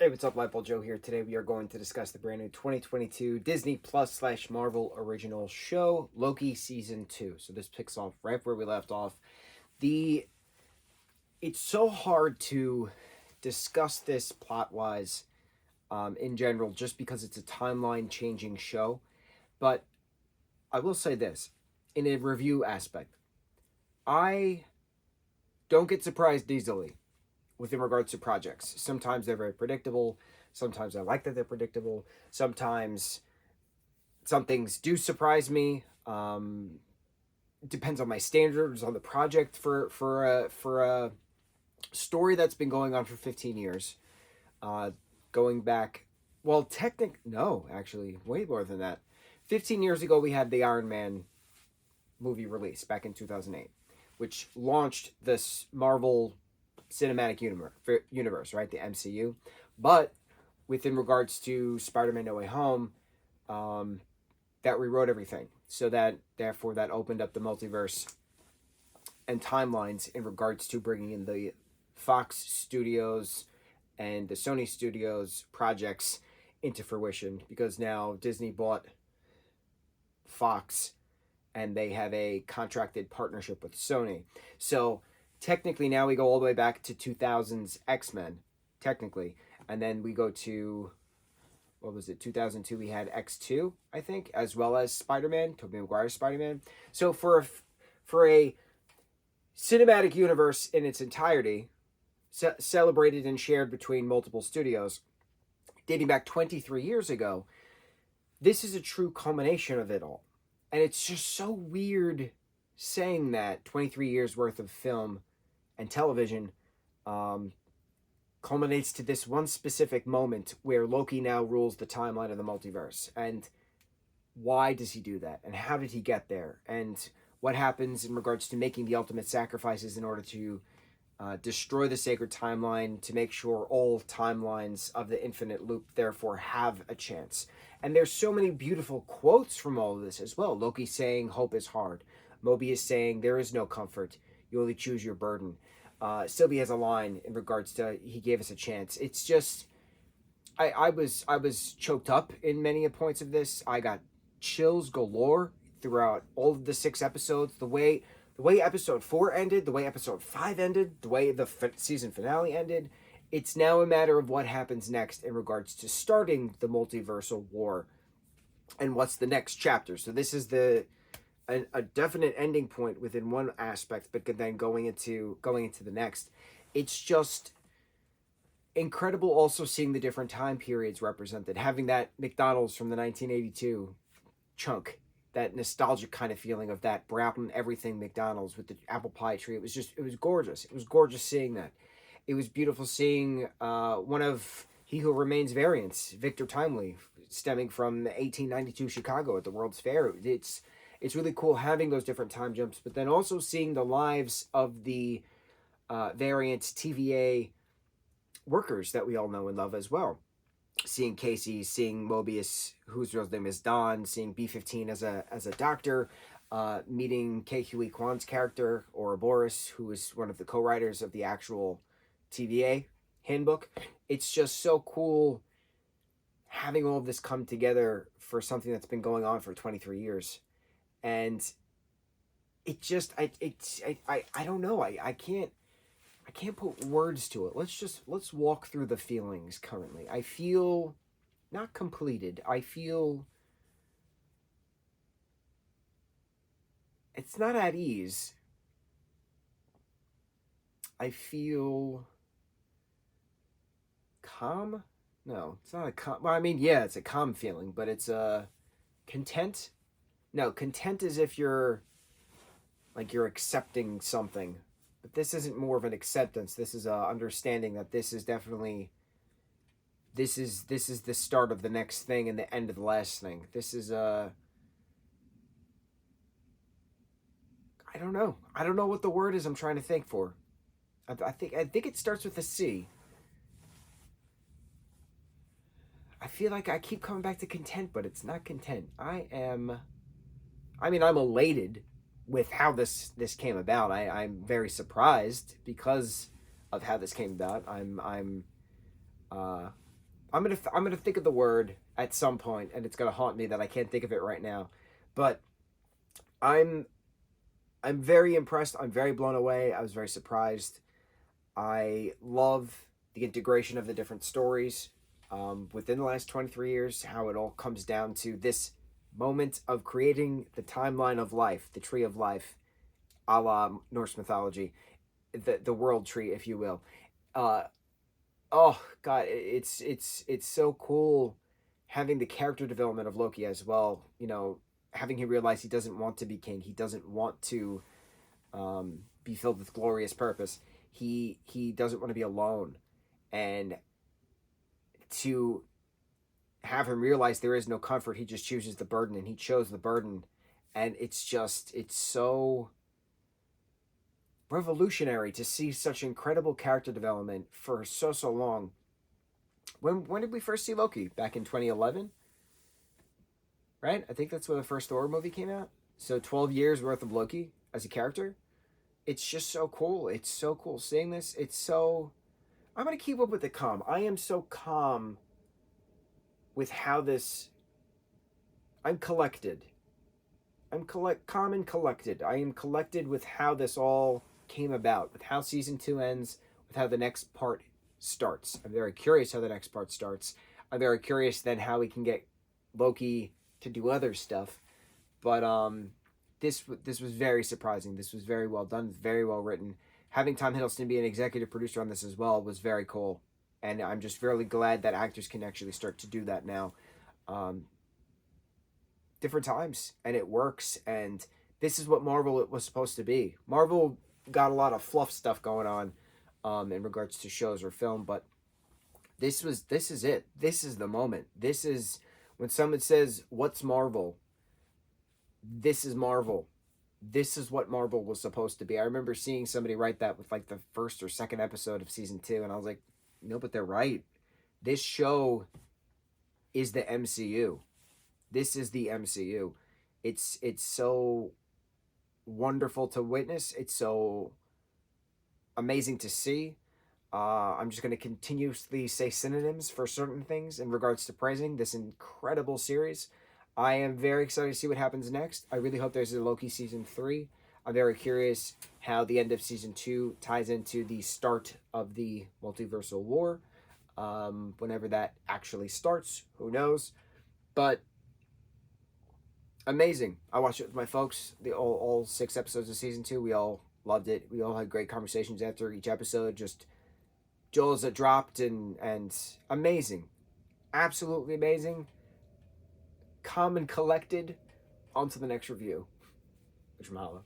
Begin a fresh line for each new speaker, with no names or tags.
Hey, what's up, lightboltjoe here. Today we are going to discuss the brand new 2022 Disney Plus / Marvel original show, Loki Season 2. So this picks off right where we left off. The It's so hard to discuss this plot-wise in general just because it's a timeline-changing show. But I will say this, in a review aspect, I don't get surprised easily with in regards to projects. Sometimes they're very predictable. Sometimes I like that they're predictable. Sometimes some things do surprise me. Depends on my standards on the project for a story that's been going on for 15 years. Going back, well, no, actually, way more than that. 15 years ago, we had the Iron Man movie release back in 2008, which launched this Marvel Cinematic Universe, right? The MCU. But within regards to Spider-Man No Way Home, that rewrote everything. So that, therefore, that opened up the multiverse and timelines in regards to bringing in the Fox Studios and the Sony Studios projects into fruition, because now Disney bought Fox and they have a contracted partnership with Sony. So technically now we go all the way back to 2000's X-Men, technically. And then we go to, what was it, 2002 we had X2, I think, as well as Spider-Man, Tobey Maguire's Spider-Man. So for a cinematic universe in its entirety, celebrated and shared between multiple studios, dating back 23 years ago, this is a true culmination of it all. And it's just so weird saying that 23 years worth of film and television culminates to this one specific moment where Loki now rules the timeline of the multiverse. And why does he do that? And how did he get there? And what happens in regards to making the ultimate sacrifices in order to destroy the sacred timeline, to make sure all timelines of the infinite loop therefore have a chance. And there's so many beautiful quotes from all of this as well. Loki saying, "Hope is hard." Mobius saying, "There is no comfort. You only choose your burden." Sylvie has a line in regards to, "He gave us a chance." It's just, I was choked up in many points of this. I got chills galore throughout all of the 6 episodes. The way episode 4 ended, the way episode 5 ended, the way the season finale ended. It's now a matter of what happens next in regards to starting the multiversal war and what's the next chapter. So this is a definite ending point within one aspect, but then going into the next. It's just incredible also seeing the different time periods represented. Having that McDonald's from the 1982 chunk, that nostalgic kind of feeling of that brown everything McDonald's with the apple pie tree. It was gorgeous. It was gorgeous seeing that. It was beautiful seeing one of He Who Remains variants, Victor Timely, stemming from 1892 Chicago at the World's Fair. It's really cool having those different time jumps, but then also seeing the lives of the variant TVA workers that we all know and love as well. Seeing Casey, seeing Mobius, whose real name is Don, seeing B-15 as a doctor, meeting Ke Huy Quan's character, Ouroboros, who is one of the co-writers of the actual TVA handbook. It's just so cool having all of this come together for something that's been going on for 23 years. And it just, I don't know. I can't put words to it. Let's walk through the feelings currently. I feel not completed. I feel it's not at ease. I feel calm. No, it's not a calm. Well, I mean, yeah, it's a calm feeling, but it's a content. No, content is if you're accepting something. But this isn't more of an acceptance. This is a understanding that this is definitely, this is the start of the next thing and the end of the last thing. This is I don't know. I don't know what the word is I'm trying to think for. I think it starts with a C. I feel like I keep coming back to content, but it's not content. I'm elated with how this came about. I'm very surprised because of how this came about. I'm I'm gonna think of the word at some point, and it's gonna haunt me that I can't think of it right now. But I'm I'm very impressed. I'm very blown away. I was very surprised. I love the integration of the different stories within the last 23 years, how it all comes down to this moment of creating the timeline of life, the tree of life, a la Norse mythology, the world tree, if you will. Uh, oh God, it's so cool having the character development of Loki as well. You know, having him realize he doesn't want to be king, he doesn't want to be filled with glorious purpose. He doesn't want to be alone, and to have him realize there is no comfort, he just chooses the burden, and he chose the burden, and it's so revolutionary to see such incredible character development for so long. When did we first see Loki? Back in 2011, right? I think that's when the first Thor movie came out. So 12 years worth of Loki as a character. It's just so cool. It's so cool seeing this. It's so I'm gonna keep up with the calm. I am so calm with how this. I'm collected. Calm and collected. I am collected with how this all came about, with how season two ends, with how the next part starts. I'm very curious how the next part starts. I'm very curious then how we can get Loki to do other stuff. But this was very surprising. This was very well done, very well written. Having Tom Hiddleston be an executive producer on this as well was very cool, and I'm just really glad that actors can actually start to do that now. Um, Different times, and it works. And this is what Marvel was supposed to be. Marvel got a lot of fluff stuff going on in regards to shows or film, but this is it. This is the moment. This is when someone says, "What's Marvel?" This is Marvel. This is what Marvel was supposed to be. I remember seeing somebody write that with like the first or second episode of season two, and I was like, no, but they're right. This show is the MCU. This is the MCU. It's so wonderful to witness. It's so amazing to see. I'm just going to continuously say synonyms for certain things in regards to praising this incredible series. I am very excited to see what happens next. I really hope there's a Loki season 3. I'm very curious how the end of season 2 ties into the start of the multiversal war. Whenever that actually starts, who knows? But amazing. I watched it with my folks, the all 6 episodes of season 2. We all loved it. We all had great conversations after each episode. Just jewels that dropped, and amazing. Absolutely amazing. Calm and collected. On to the next review. Which mahalo.